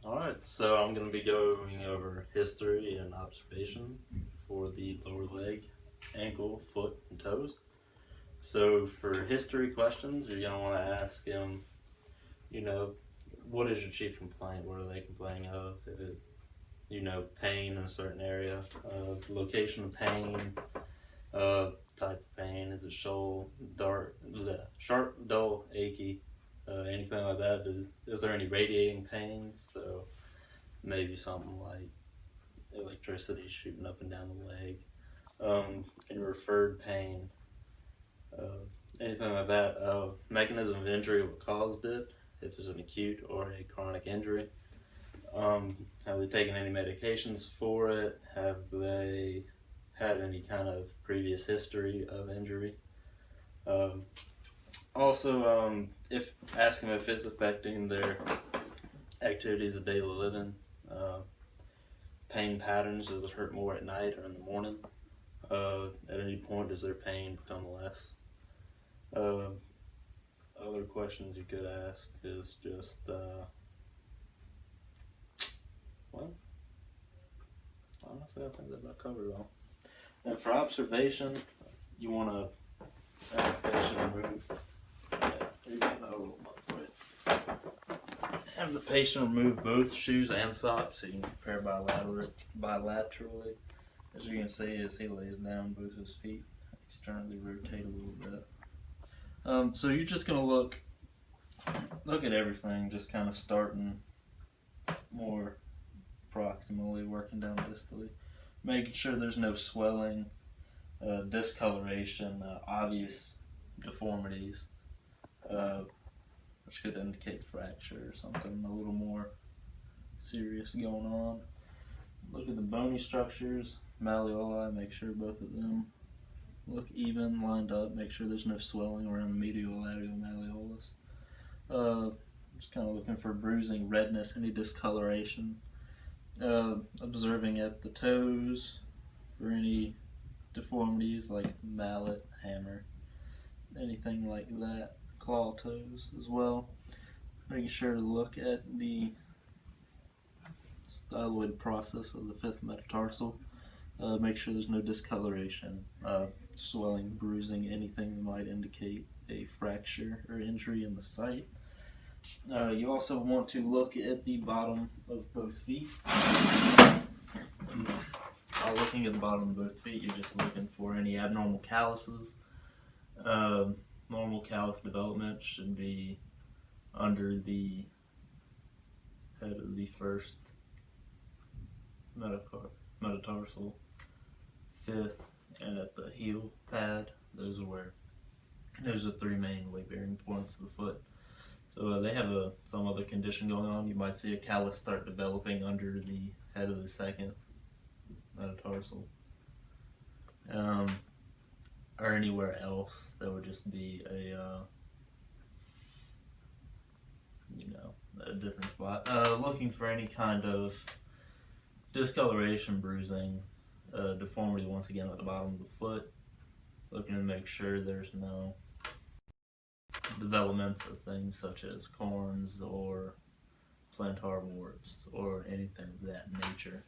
Alright, so I'm going to be going over history and observation for the lower leg, ankle, foot, and toes. So for history questions, you're going to want to ask him, you know, what is your chief complaint? What are they complaining of? If it, pain in a certain area, location of pain, type of pain, is it sharp, dull, achy, anything like that? Is there any radiating pains? So maybe something like electricity shooting up and down the leg, any referred pain, anything like that. Mechanism of injury, what caused it, if it's an acute or a chronic injury. Have they taken any medications for it? Have they had any kind of previous history of injury? Also, if ask them if it's affecting their activities of daily living. Pain patterns, does it hurt more at night or in the morning? At any point does their pain become less? Other questions you could ask is just, well, honestly, I think that about covered it all. And for observation, you want to have the patient remove, have the patient remove both shoes and socks so you can compare bilaterally. As you can see, as he lays down both his feet, externally rotate a little bit. So you're just going to look at everything, just kind of starting more proximally, working down distally, making sure there's no swelling, discoloration, obvious deformities, which could indicate fracture or something a little more serious going on. Look at the bony structures, malleoli, make sure both of them look even, lined up, make sure there's no swelling around the medial lateral malleolus. Just kind of looking for bruising, redness, any discoloration. Observing at the toes for any deformities like mallet, hammer, anything like that. Claw toes as well. Making sure to look at the styloid process of the fifth metatarsal. Make sure there's no discoloration, swelling, bruising, anything that might indicate a fracture or injury in the site. You also want to look at the bottom of both feet. While looking at the bottom of both feet, you're just looking for any abnormal calluses. Normal callus development should be under the head of the first metatarsal, fifth, and at the heel pad. Those are three main weight-bearing points of the foot. So they have some other condition going on. You might see a callus start developing under the head of the second metatarsal. Or anywhere else, that would just be a different spot. Looking for any kind of discoloration, bruising, deformity once again at the bottom of the foot. Looking to make sure there's no developments of things such as corns or plantar warts or anything of that nature.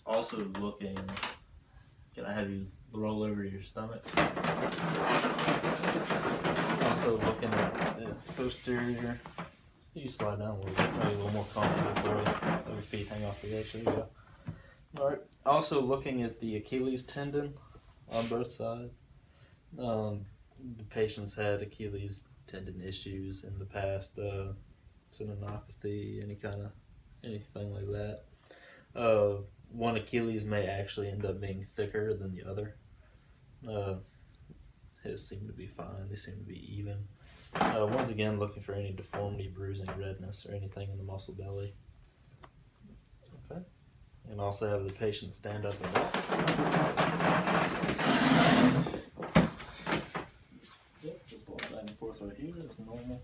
Also looking, can I have you roll over to your stomach? Also looking at the posterior. You slide down a little bit, maybe a little more comfortable for you. Let your feet hang off the edge. There you go. Alright. Also looking at the Achilles tendon on both sides. The patient's had Achilles tendon issues in the past, tendinopathy, anything like that. One Achilles may actually end up being thicker than the other. His seem to be fine, they seem to be even. Once again, looking for any deformity, bruising, redness, or anything in the muscle belly. Okay. And also have the patient stand up and walk. Yep, just walk back and forth right here, it's normal.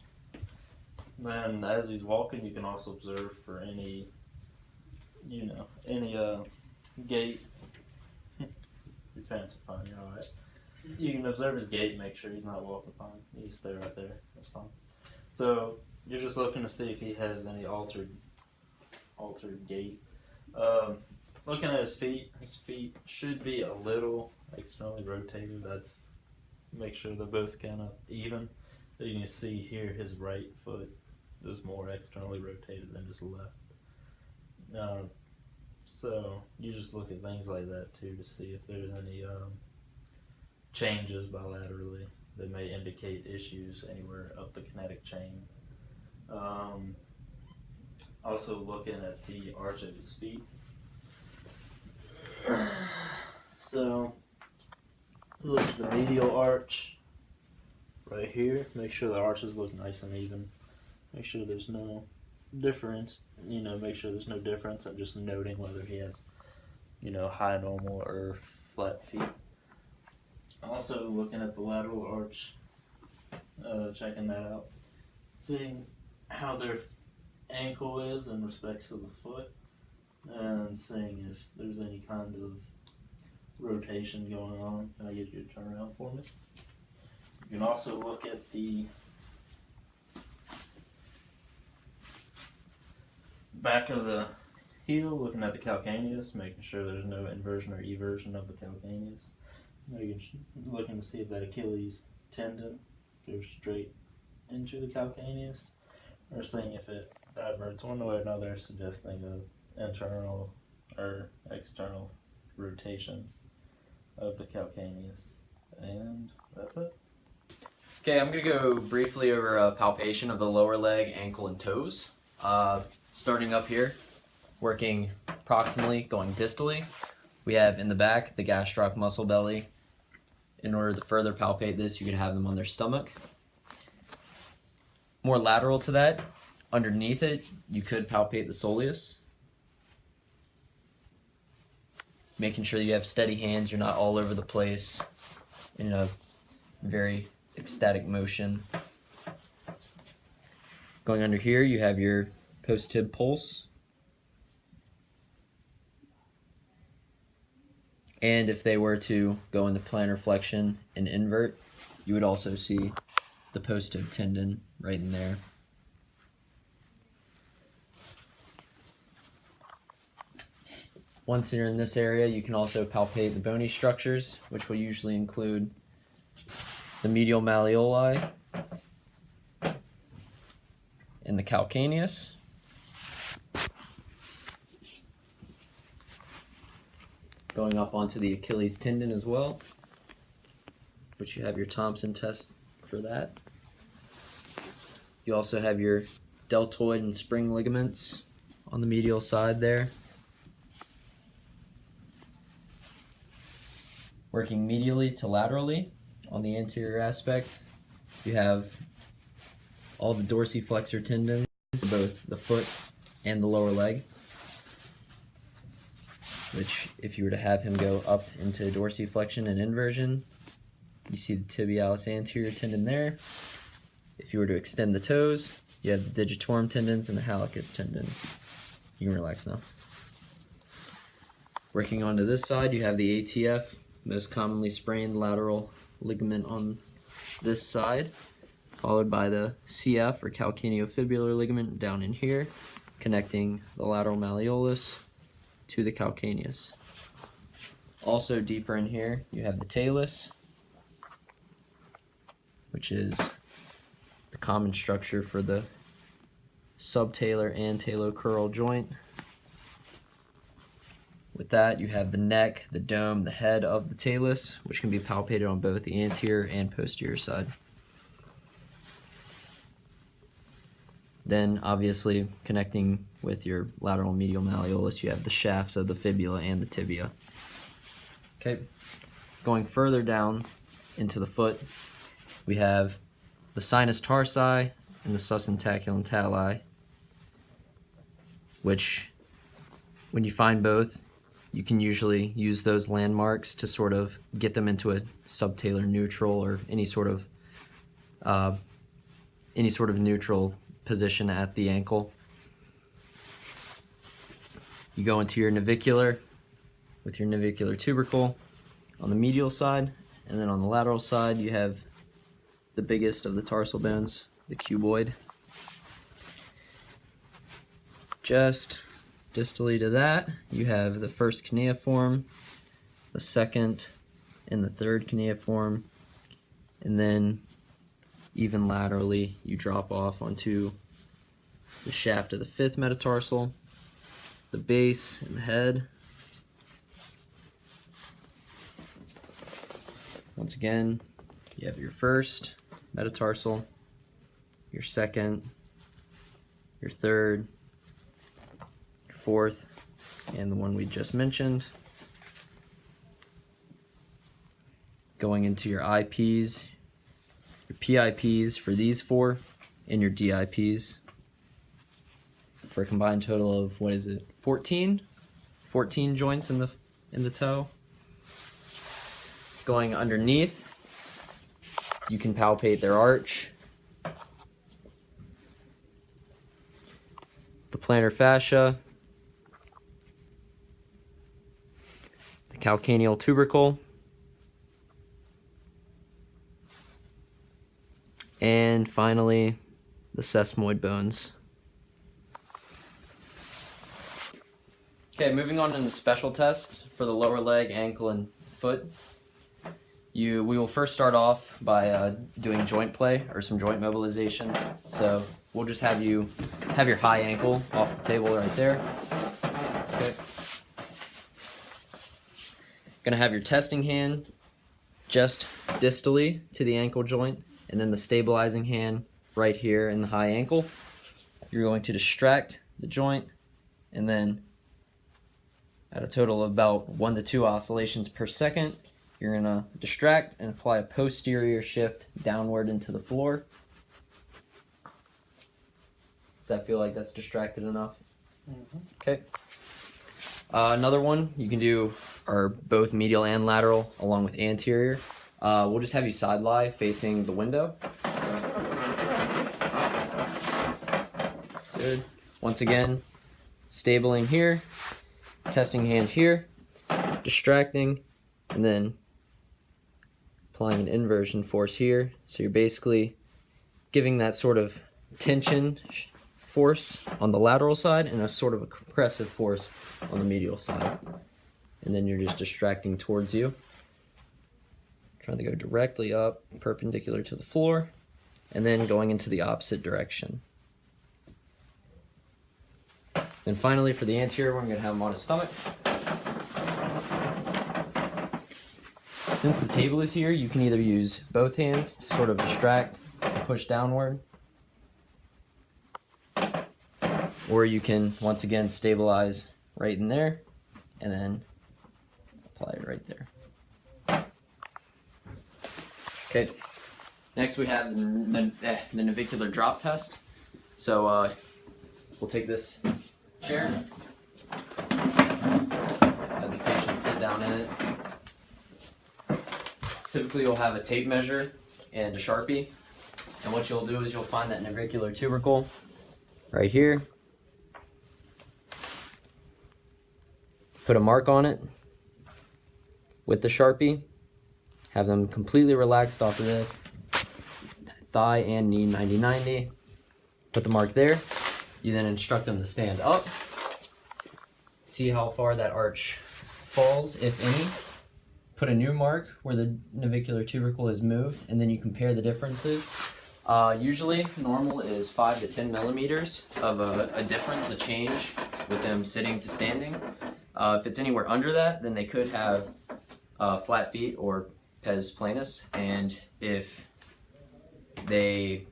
And as he's walking, you can also observe for any gait. Your pants are fine, you're alright. You can observe his gait and make sure he's not walking fine. You just stay right there, that's fine. So you're just looking to see if he has any altered altered gait. Looking at his feet should be a little externally rotated. That's make sure they're both kind of even. So you can see here his right foot is more externally rotated than his left. So you just look at things like that too to see if there's any changes bilaterally that may indicate issues anywhere up the kinetic chain. Also looking at the arch of his feet. So look at the medial arch right here. Make sure the arches look nice and even. Make sure there's no difference. Make sure there's no difference. I'm just noting whether he has, high normal or flat feet. Also looking at the lateral arch, checking that out, seeing how their ankle is in respects to the foot, and seeing if there's any kind of rotation going on. Can I get you to turn around for me? You can also look at the back of the heel, looking at the calcaneus, making sure there's no inversion or eversion of the calcaneus. Looking to see if that Achilles tendon goes straight into the calcaneus, or seeing if it diverts one way or another, suggesting an internal or external rotation of the calcaneus. And that's it. Okay, I'm going to go briefly over a palpation of the lower leg, ankle, and toes. Starting up here, working proximally, going distally. We have in the back the gastroc muscle belly. In order to further palpate this, you can have them on their stomach. More lateral to that, underneath it, you could palpate the soleus. Making sure you have steady hands, you're not all over the place in a very ecstatic motion. Going under here, you have your post-tib pulse. And if they were to go into plantar flexion and invert, you would also see the post-tib tendon right in there. Once you're in this area, you can also palpate the bony structures, which will usually include the medial malleoli and the calcaneus. Going up onto the Achilles tendon as well, which you have your Thompson test for that. You also have your deltoid and spring ligaments on the medial side there. Working medially to laterally on the anterior aspect, you have all the dorsiflexor tendons, both the foot and the lower leg, which if you were to have him go up into dorsiflexion and inversion, you see the tibialis anterior tendon there. If you were to extend the toes, you have the digitorum tendons and the hallucis tendon. You can relax now. Working onto this side, you have the ATF, most commonly sprained lateral ligament on this side, followed by the CF or calcaneofibular ligament down in here, connecting the lateral malleolus to the calcaneus. Also deeper in here, you have the talus, which is the common structure for the subtalar and talocrural joint. With that, you have the neck, the dome, the head of the talus, which can be palpated on both the anterior and posterior side. Then, obviously, connecting with your lateral medial malleolus, you have the shafts of the fibula and the tibia. Okay, going further down into the foot, we have the sinus tarsi and the susentaculum tali, which, when you find both, you can usually use those landmarks to sort of get them into a subtalar neutral or any sort of neutral position at the ankle. You go into your navicular with your navicular tubercle on the medial side, and then on the lateral side you have the biggest of the tarsal bones, the cuboid. Just distally to that, you have the first cuneiform, the second and the third cuneiform, and then even laterally you drop off onto the shaft of the fifth metatarsal, the base and the head. Once again, you have your first metatarsal, your second, your third, your fourth, and the one we just mentioned. Going into your IPs, your PIPs for these four, and your DIPs for a combined total of, what is it, 14 joints in the toe. Going underneath, you can palpate their arch, the plantar fascia, the calcaneal tubercle, and finally the sesamoid bones. Okay, moving on to the special tests for the lower leg, ankle, and foot. We will first start off by doing joint play or some joint mobilizations. So we'll just have you have your high ankle off the table right there. Okay. Gonna have your testing hand just distally to the ankle joint, and then the stabilizing hand right here in the high ankle. You're going to distract the joint, and then at a total of about 1 to 2 oscillations per second, you're going to distract and apply a posterior shift downward into the floor. Does that feel like that's distracted enough? Mm-hmm. Okay. Another one you can do are both medial and lateral, along with anterior. We'll just have you side lie facing the window. Good. Once again, stabling here, testing hand here, distracting, and then applying an inversion force here. So you're basically giving that sort of tension force on the lateral side and a sort of a compressive force on the medial side. And then you're just distracting towards you. Trying to go directly up, perpendicular to the floor, and then going into the opposite direction. And finally, for the anterior, we're going to have him on his stomach. Since the table is here, you can either use both hands to sort of distract and push downward, or you can, once again, stabilize right in there, and then apply it right there. Okay, next we have the navicular drop test. So we'll take this chair, have the patient sit down in it. Typically you'll have a tape measure and a Sharpie, and what you'll do is you'll find that navicular tubercle right here, put a mark on it with the Sharpie, have them completely relaxed off of this, thigh and knee 90-90, put the mark there. You then instruct them to stand up, see how far that arch falls, if any, put a new mark where the navicular tubercle is moved, and then you compare the differences. Usually normal is 5 to 10 millimeters of a difference, a change with them sitting to standing. If it's anywhere under that, then they could have flat feet or pes planus, and if they're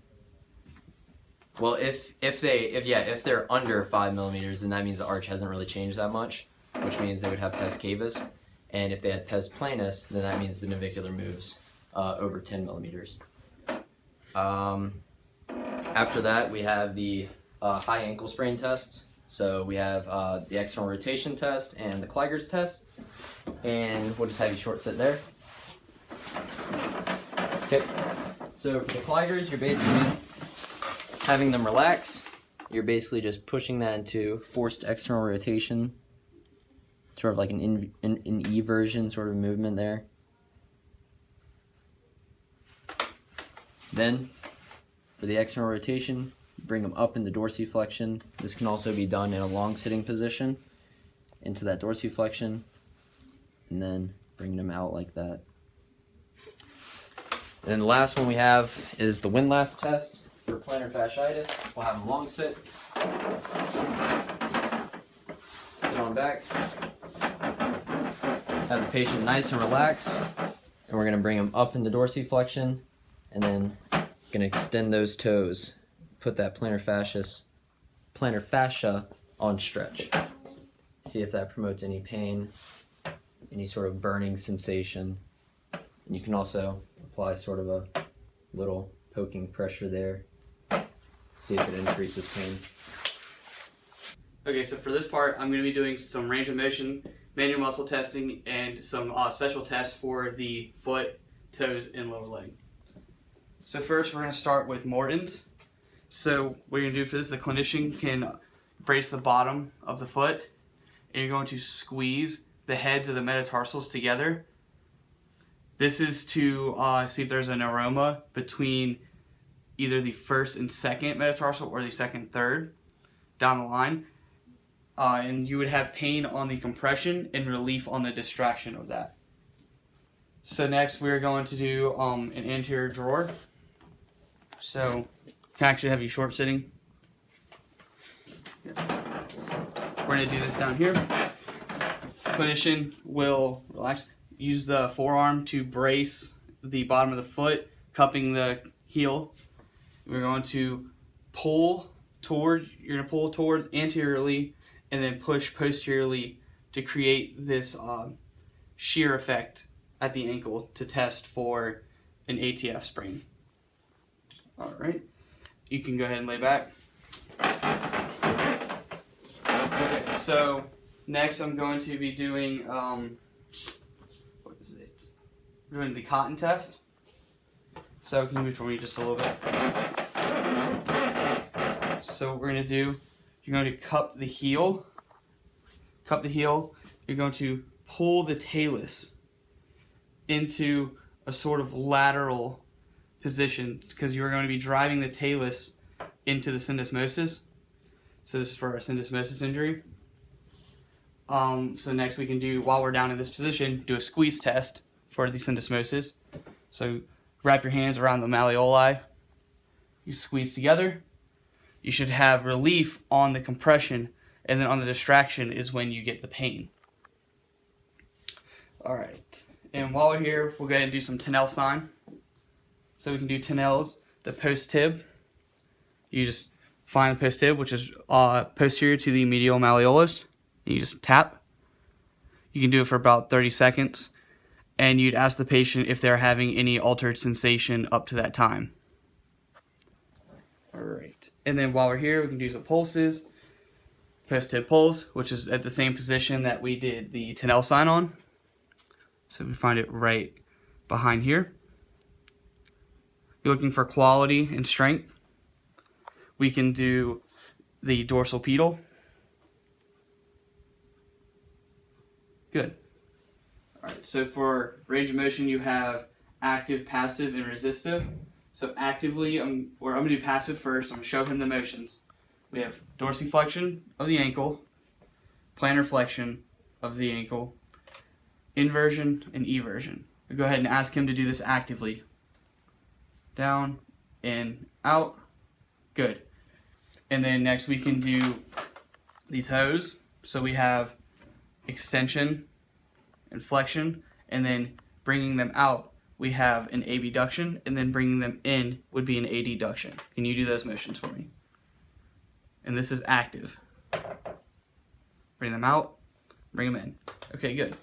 under 5 millimeters, then that means the arch hasn't really changed that much, which means they would have pes cavus. And if they had pes planus, then that means the navicular moves over 10 millimeters. After that, we have the high ankle sprain tests. So we have the external rotation test and the Kliger's test. And we'll just have you short sit there. Okay. So for the Kliger's, you're basically having them relax. You're basically just pushing that into forced external rotation. Sort of like an eversion sort of movement there. Then, for the external rotation, bring them up into dorsiflexion. This can also be done in a long sitting position into that dorsiflexion, and then bring them out like that. And then the last one we have is the windlass test for plantar fasciitis. We'll have them long sit on back, have the patient nice and relaxed, and we're going to bring them up into dorsiflexion, and then going to extend those toes, put that plantar fascia on stretch. See if that promotes any pain, any sort of burning sensation. And you can also apply sort of a little poking pressure there, see if it increases pain. Okay, so for this part, I'm going to be doing some range of motion, manual muscle testing, and some special tests for the foot, toes, and lower leg. So first, we're going to start with Morton's. So what you're going to do for this, the clinician can brace the bottom of the foot, and you're going to squeeze the heads of the metatarsals together. This is to see if there's an aroma between either the first and second metatarsal or the second, third down the line. And you would have pain on the compression and relief on the distraction of that. So next we're going to do an anterior drawer. So can I actually have you short sitting? We're going to do this down here. Clinician will relax. Use the forearm to brace the bottom of the foot, cupping the heel. We're going to pull toward anteriorly and then push posteriorly to create this shear effect at the ankle to test for an ATF sprain. All right, you can go ahead and lay back. Okay, so next I'm going to be doing doing the cotton test. So can you move for me just a little bit? So what we're going to do, you're going to cup the heel. You're going to pull the talus into a sort of lateral position because you're going to be driving the talus into the syndesmosis. So this is for a syndesmosis injury. So next we can do, while we're down in this position, do a squeeze test for the syndesmosis. So wrap your hands around the malleoli. You squeeze together. You should have relief on the compression, and then on the distraction is when you get the pain. All right. And while we're here, we'll go ahead and do some Tenel sign. So we can do Tenel's, the post tib. You just find the post tib, which is posterior to the medial malleolus. And you just tap. You can do it for about 30 seconds. And you'd ask the patient if they're having any altered sensation up to that time. All right. And then while we're here, we can do some pulses. Post tib pulse, which is at the same position that we did the Tenel sign on. So we find it right behind here. You're looking for quality and strength. We can do the dorsal pedal. Good. All right, so for range of motion, you have active, passive, and resistive. So actively, I'm going to do passive first. I'm going to show him the motions. We have dorsiflexion of the ankle, plantar flexion of the ankle, inversion, and eversion. We'll go ahead and ask him to do this actively. Down, in, out. Good. And then next we can do the toes. So we have extension and flexion, and then bringing them out, we have an abduction, and then bringing them in would be an adduction. Can you do those motions for me? And this is active. Bring them out, bring them in. Okay, good.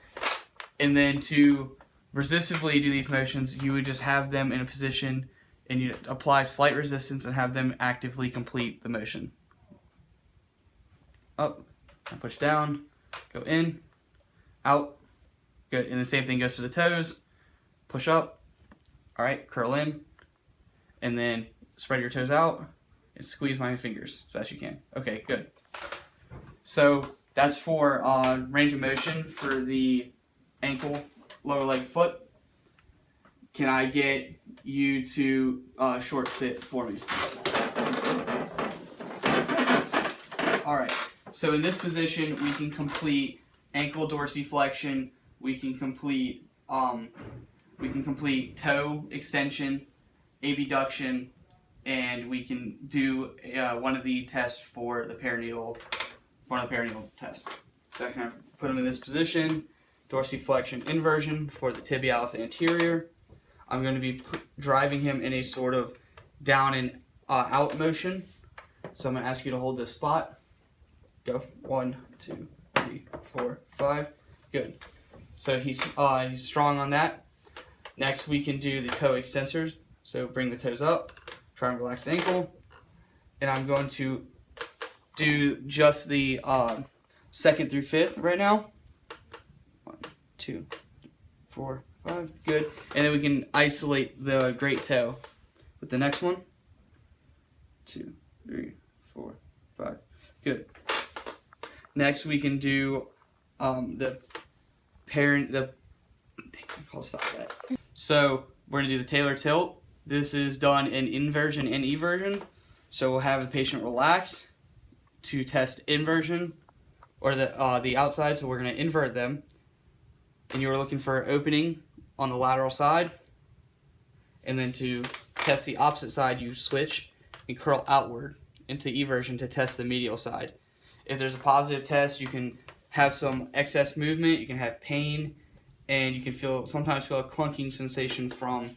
And then to resistively do these motions, you would just have them in a position and you apply slight resistance and have them actively complete the motion. Up, and push down, go in, out. Good. And the same thing goes for the toes. Push up. All right, curl in. And then spread your toes out and squeeze my fingers as best you can. Okay, good. So that's for range of motion for the ankle, lower leg, foot. Can I get you to short sit for me? So in this position, we can complete ankle dorsiflexion. We can complete toe extension, abduction, and we can do one of the tests for the perineal, one of the perineal tests. So I kind of put him in this position, dorsiflexion inversion for the tibialis anterior. I'm going to be driving him in a sort of down and out motion. So I'm going to ask you to hold this spot. Go. 1, 2, 3, 4, 5. Good. So he's strong on that. Next we can do the toe extensors. So bring the toes up, try and relax the ankle, and I'm going to do just the 2nd through 5th right now. 1, 2, 4, 5. Good. And then we can isolate the great toe with the next one. 2, 3, 4, 5. Good. Next we can do the parent. I'll stop that. So we're gonna do the Taylor tilt. This is done in inversion and eversion. So we'll have the patient relax to test inversion or the outside. So we're gonna invert them, and you are looking for an opening on the lateral side. And then to test the opposite side, you switch and curl outward into eversion to test the medial side. If there's a positive test, you can have some excess movement, you can have pain, and you can sometimes feel a clunking sensation from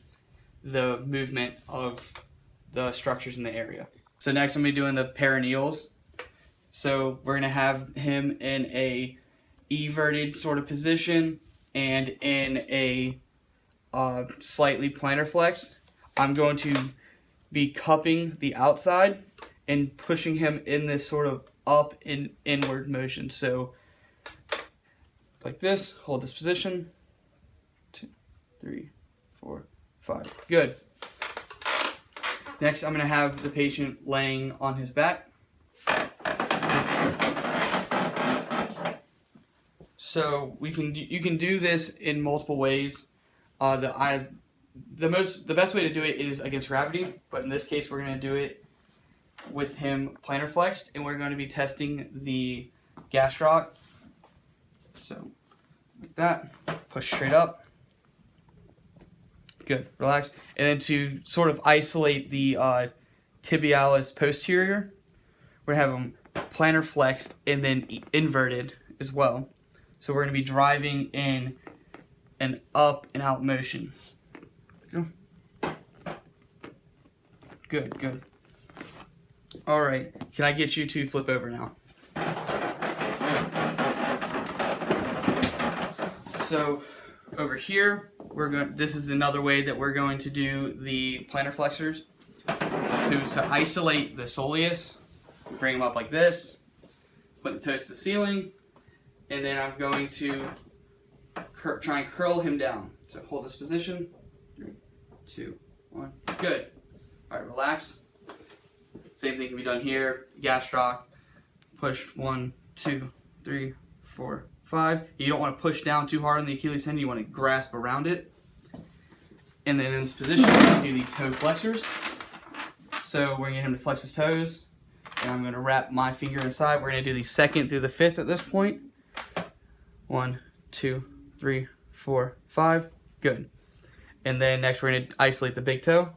the movement of the structures in the area. So next I'm going to be doing the perineals. So we're going to have him in a everted sort of position and in a slightly plantar flexed. I'm going to be cupping the outside and pushing him in this sort of up and inward motion. So like this, hold this position. 2, 3, 4, 5. Good. Next, I'm going to have the patient laying on his back. So you can do this in multiple ways. The best way to do it is against gravity, but in this case we're going to do it with him plantar flexed, and we're going to be testing the gastroc. So like that, push straight up. Good, relax. And then to sort of isolate the tibialis posterior, we're going to have him plantar flexed and then inverted as well. So we're going to be driving in an up and out motion. Good, good. All right, can I get you to flip over now? So over here, this is another way that we're going to do the plantar flexors. So to isolate the soleus, bring them up like this, put the toes to the ceiling, and then I'm going to try and curl him down. So hold this position. 3, 2, 1. Good. All right, relax. Same thing can be done here. Gastroc. Push 1, 2, 3, 4, 5. You don't want to push down too hard on the Achilles tendon. You want to grasp around it. And then in this position, we're going to do the toe flexors. So we're going to get him to flex his toes. And I'm going to wrap my finger inside. We're going to do the 2nd through the 5th at this point. 1, 2, 3, 4, 5. Good. And then next we're going to isolate the big toe.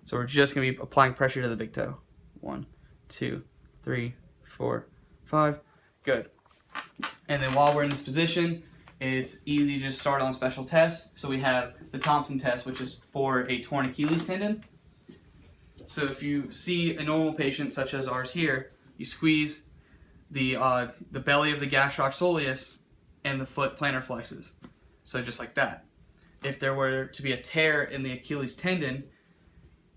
So we're just going to be applying pressure to the big toe. 1, 2, 3, 4, 5. Good. And then while we're in this position, it's easy to just start on special tests. So we have the Thompson test, which is for a torn Achilles tendon. So if you see a normal patient such as ours here, you squeeze the belly of the gastroc soleus and the foot plantar flexes. So just like that. If there were to be a tear in the Achilles tendon,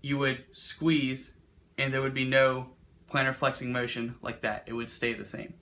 you would squeeze and there would be no plantar flexing motion like that. It would stay the same.